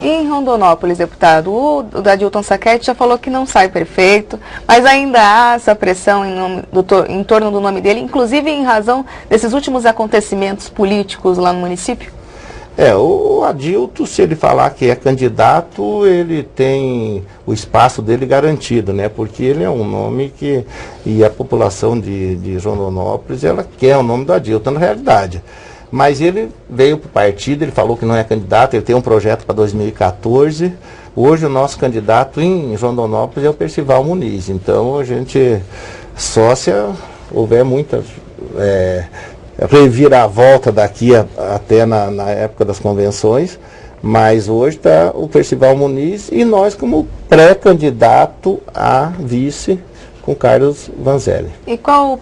Em Rondonópolis, deputado, o Adilton Sacchetti já falou que não sai prefeito, mas ainda há essa pressão em torno do nome dele, inclusive em razão desses últimos acontecimentos políticos lá no município? O Adilton, se ele falar que é candidato, ele tem o espaço dele garantido, né? Porque ele é um nome que, e a população de Rondonópolis, ela quer o nome do Adilton, na realidade. Mas ele veio para o partido, ele falou que não é candidato, ele tem um projeto para 2014. Hoje o nosso candidato em Rondonópolis é o Percival Muniz. Então a gente, só se houver muita reviravolta daqui até na época das convenções, mas hoje está o Percival Muniz e nós como pré-candidato a vice com Carlos Vanzelli. E qual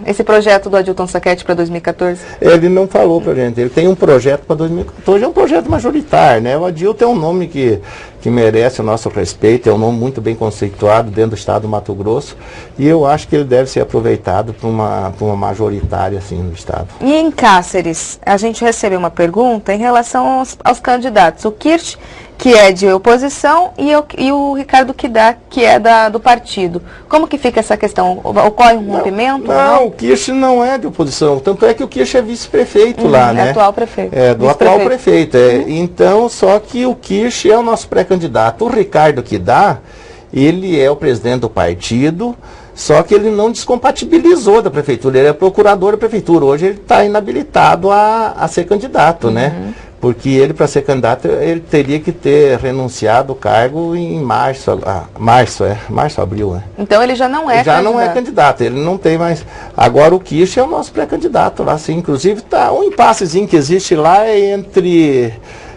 esse projeto do Adilton Sacchetti para 2014? Ele não falou para a gente, ele tem um projeto para 2014, é um projeto majoritário, né? O Adilton é um nome que merece o nosso respeito, é um nome muito bem conceituado dentro do estado do Mato Grosso, e eu acho que ele deve ser aproveitado para uma majoritária assim no estado. E em Cáceres, a gente recebeu uma pergunta em relação aos candidatos, o Kirsch, que é de oposição, e o Ricardo Kidá, que é do partido. Como que fica essa questão? Ocorre um rompimento? Não, o Kirsch não é de oposição. Tanto é que o Kirsch é vice-prefeito lá, né? É atual prefeito. É, do atual prefeito. Então, só que o Kirsch é o nosso pré-candidato. O Ricardo Kidá, ele é o presidente do partido, só que ele não descompatibilizou da prefeitura. Ele é procurador da prefeitura. Hoje ele está inabilitado a ser candidato, né? Porque ele, para ser candidato, ele teria que ter renunciado o cargo em março, abril, né? Então ele já não é candidato. Já não é candidato, ele não tem mais. Agora o Kirsch é o nosso pré-candidato lá, sim. Inclusive, tá um impassezinho que existe lá entre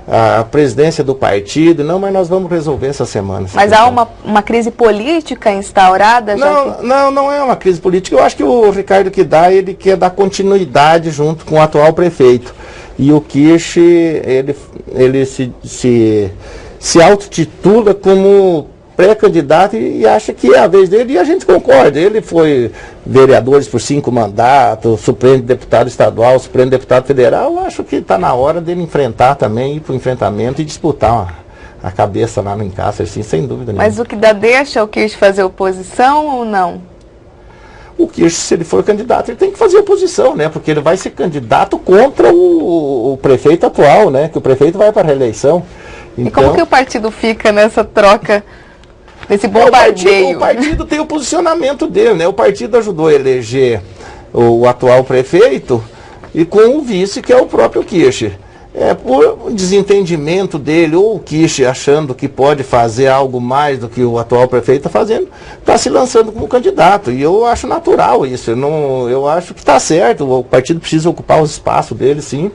a presidência do partido, mas nós vamos resolver essa semana. Mas há uma crise política instaurada? Não é uma crise política. Eu acho que o Ricardo Kidá, ele quer dar continuidade junto com o atual prefeito. E o Kirsch, ele se autotitula como pré-candidato e acha que é a vez dele, e a gente concorda. Ele foi vereador por 5 mandatos, suplente deputado estadual, suplente deputado federal. Eu acho que está na hora dele enfrentar também, ir para o enfrentamento e disputar a cabeça lá no Cáceres, sim, sem dúvida nenhuma. Mas o que deixa o Kirsch fazer oposição ou não? O Kirsch, se ele for candidato, ele tem que fazer oposição, né? Porque ele vai ser candidato contra o prefeito atual, né? Que o prefeito vai para a reeleição. Então, e como que o partido fica nessa troca, nesse bombardeio? O partido tem o posicionamento dele, né? O partido ajudou a eleger o atual prefeito e com o vice, que é o próprio Kirsch. Por desentendimento dele, ou o Kirsch achando que pode fazer algo mais do que o atual prefeito está fazendo, está se lançando como candidato. E eu acho natural isso. Eu acho que está certo. O partido precisa ocupar o espaço dele, sim.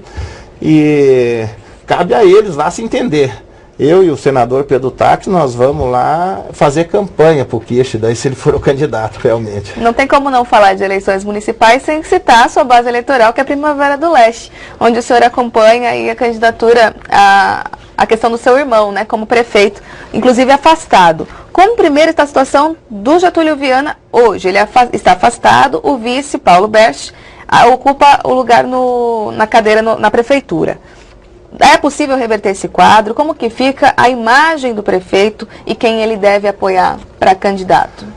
E cabe a eles lá se entender. Eu e o senador Pedro Táxi, nós vamos lá fazer campanha para o Kirsch, daí se ele for o candidato realmente. Não tem como não falar de eleições municipais sem citar a sua base eleitoral, que é a Primavera do Leste, onde o senhor acompanha aí a candidatura, a questão do seu irmão, né, como prefeito, inclusive afastado. Como primeiro está a situação do Getúlio Viana hoje? Ele está afastado, o vice, Paulo Berch, ocupa o lugar na cadeira na prefeitura. É possível reverter esse quadro? Como que fica a imagem do prefeito e quem ele deve apoiar para candidato?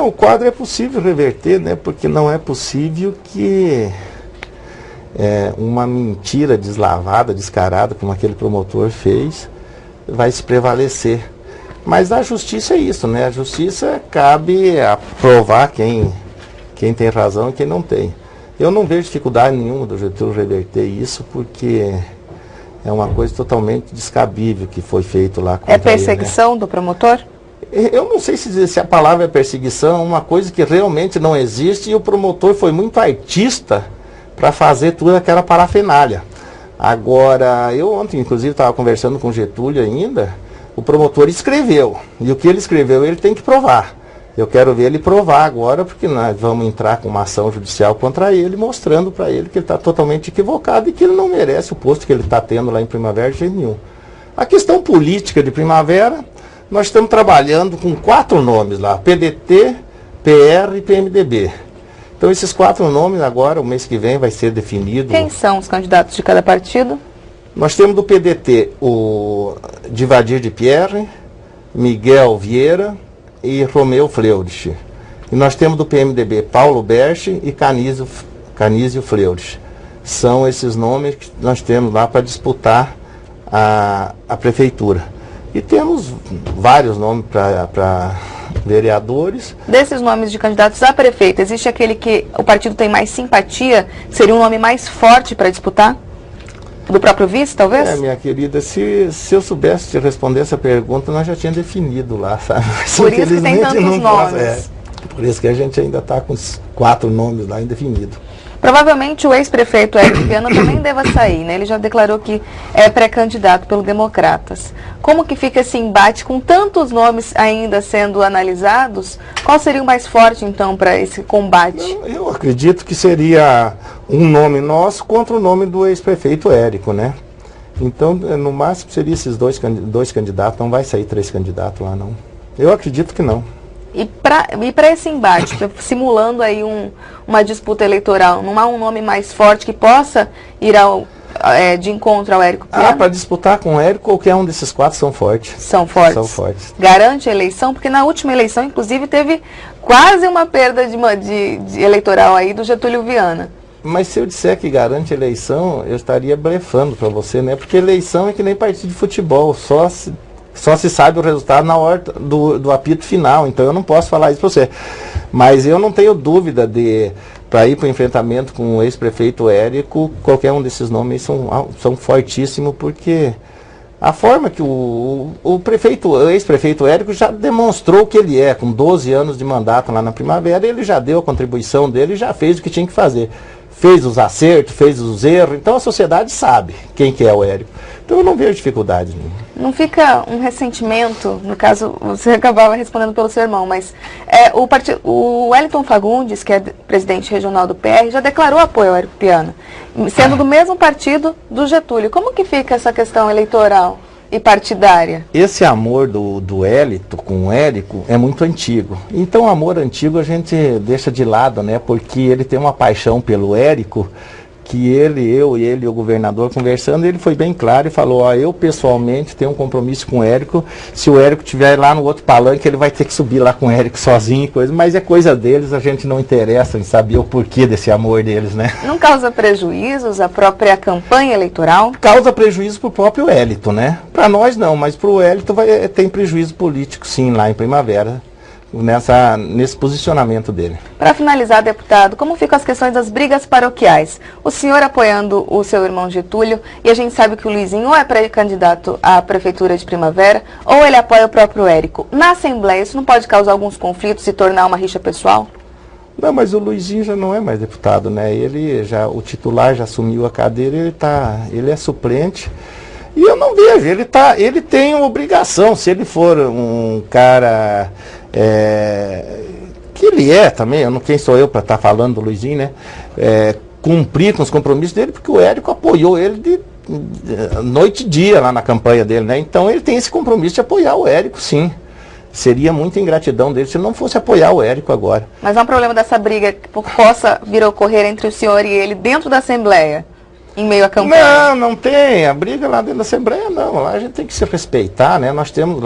O quadro é possível reverter, né? Porque não é possível que uma mentira deslavada, descarada, como aquele promotor fez, vai se prevalecer. Mas a justiça é isso, né? A justiça cabe a provar quem tem razão e quem não tem. Eu não vejo dificuldade nenhuma do Getúlio reverter isso, porque é uma coisa totalmente descabível que foi feito lá contra ele, né? Perseguição do promotor? Eu não sei se a palavra é perseguição, é uma coisa que realmente não existe, e o promotor foi muito artista para fazer toda aquela parafernália. Agora, eu ontem, inclusive, estava conversando com o Getúlio ainda, o promotor escreveu, e o que ele escreveu ele tem que provar. Eu quero ver ele provar agora, porque nós vamos entrar com uma ação judicial contra ele, mostrando para ele que ele está totalmente equivocado e que ele não merece o posto que ele está tendo lá em Primavera de jeito nenhum. A questão política de Primavera, nós estamos trabalhando com 4 nomes lá, PDT, PR e PMDB. Então esses 4 nomes agora, o mês que vem, vai ser definido. Quem são os candidatos de cada partido? Nós temos do PDT o Divadir de Pierre, Miguel Vieira e Romeu Fleury. E nós temos do PMDB Paulo Berchi e Canísio Fleury. São esses nomes que nós temos lá para disputar a prefeitura. E temos vários nomes para vereadores. Desses nomes de candidatos a prefeito, existe aquele que o partido tem mais simpatia, que seria um nome mais forte para disputar? Do próprio vice, talvez? Minha querida, se eu soubesse te responder essa pergunta, nós já tínhamos definido lá, sabe? Mas, por isso que tem tantos nomes. Por isso que a gente ainda está com os 4 nomes lá indefinidos. Provavelmente o ex-prefeito Érico Piana também deva sair, né? Ele já declarou que é pré-candidato pelo Democratas. Como que fica esse embate com tantos nomes ainda sendo analisados? Qual seria o mais forte, então, para esse combate? Eu acredito que seria um nome nosso contra o nome do ex-prefeito Érico, né? Então, no máximo, seria esses dois candidatos, não vai sair 3 candidatos lá, não. Eu acredito que não. E para esse embate, simulando aí uma disputa eleitoral, não há um nome mais forte que possa ir de encontro ao Érico Piana? Para disputar com o Érico, qualquer um desses 4 são fortes. São fortes? São fortes. Garante a eleição? Porque na última eleição, inclusive, teve quase uma perda de eleitoral aí do Getúlio Viana. Mas se eu disser que garante a eleição, eu estaria blefando para você, né? Porque eleição é que nem partido de futebol, só se sabe o resultado na hora do apito final, então eu não posso falar isso para você. Mas eu não tenho dúvida para ir para o enfrentamento com o ex-prefeito Érico, qualquer um desses nomes são fortíssimos, porque a forma que o ex-prefeito Érico já demonstrou que ele é, com 12 anos de mandato lá na Primavera, ele já deu a contribuição dele, já fez o que tinha que fazer. Fez os acertos, fez os erros, então a sociedade sabe quem que é o Érico. Então eu não vejo dificuldade nenhuma. Não fica um ressentimento, no caso, você acabava respondendo pelo seu irmão, mas o Wellington Fagundes, que é presidente regional do PR, já declarou apoio ao Érico Piana, sendo do mesmo partido do Getúlio. Como que fica essa questão eleitoral e partidária? Esse amor do Hélito com o Érico é muito antigo. Então o amor antigo a gente deixa de lado, né? Porque ele tem uma paixão pelo Érico, que eu e o governador conversando, ele foi bem claro e falou, eu pessoalmente tenho um compromisso com o Érico, se o Érico estiver lá no outro palanque, ele vai ter que subir lá com o Érico sozinho, mas é coisa deles, a gente não interessa em saber o porquê desse amor deles, né? Não causa prejuízos a própria campanha eleitoral? Causa prejuízo para o próprio Hélito, né? Para nós não, mas para o Hélito tem prejuízo político sim, lá em Primavera. Nesse posicionamento dele. Para finalizar, deputado, como ficam as questões das brigas paroquiais? O senhor apoiando o seu irmão Getúlio, e a gente sabe que o Luizinho ou é pré-candidato à prefeitura de Primavera, ou ele apoia o próprio Érico. Na Assembleia, isso não pode causar alguns conflitos e tornar uma rixa pessoal? Não, mas o Luizinho já não é mais deputado, né? O titular já assumiu a cadeira, ele é suplente. E eu não vejo, ele tem uma obrigação, se ele for um cara que ele é também, quem sou eu para estar falando do Luizinho, né? Cumprir com os compromissos dele, porque o Érico apoiou ele de noite e dia lá na campanha dele, né? Então ele tem esse compromisso de apoiar o Érico, sim. Seria muita ingratidão dele se ele não fosse apoiar o Érico agora. Mas há um problema dessa briga que possa vir a ocorrer entre o senhor e ele dentro da Assembleia? Em meio à campanha? Não tem. A briga lá dentro da Assembleia, não. Lá a gente tem que se respeitar, né? Nós temos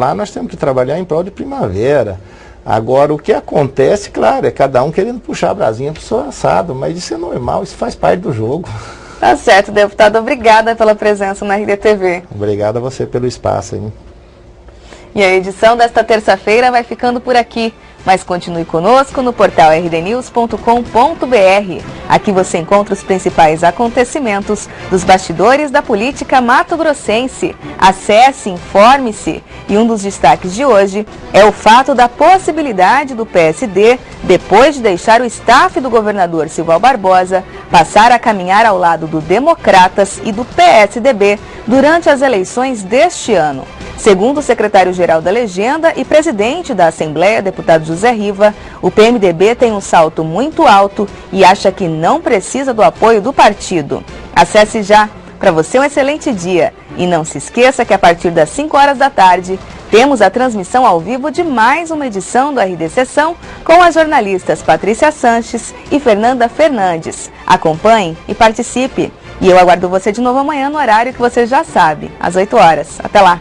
que trabalhar em prol de Primavera. Agora, o que acontece, claro, é cada um querendo puxar a brasinha pro seu assado, mas isso é normal, isso faz parte do jogo. Tá certo, deputado. Obrigada pela presença na RDTV. Obrigado a você pelo espaço, hein? E a edição desta terça-feira vai ficando por aqui. Mas continue conosco no portal rdnews.com.br. Aqui você encontra os principais acontecimentos dos bastidores da política mato-grossense. Acesse, informe-se. E um dos destaques de hoje é o fato da possibilidade do PSD, depois de deixar o staff do governador Silval Barbosa, passar a caminhar ao lado do Democratas e do PSDB durante as eleições deste ano. Segundo o secretário-geral da Legenda e presidente da Assembleia, deputado José Riva, o PMDB tem um salto muito alto e acha que não precisa do apoio do partido. Acesse já. Para você um excelente dia. E não se esqueça que a partir das 5 horas da tarde, temos a transmissão ao vivo de mais uma edição do RD Sessão com as jornalistas Patrícia Sanches e Fernanda Fernandes. Acompanhe e participe. E eu aguardo você de novo amanhã no horário que você já sabe, às 8 horas. Até lá!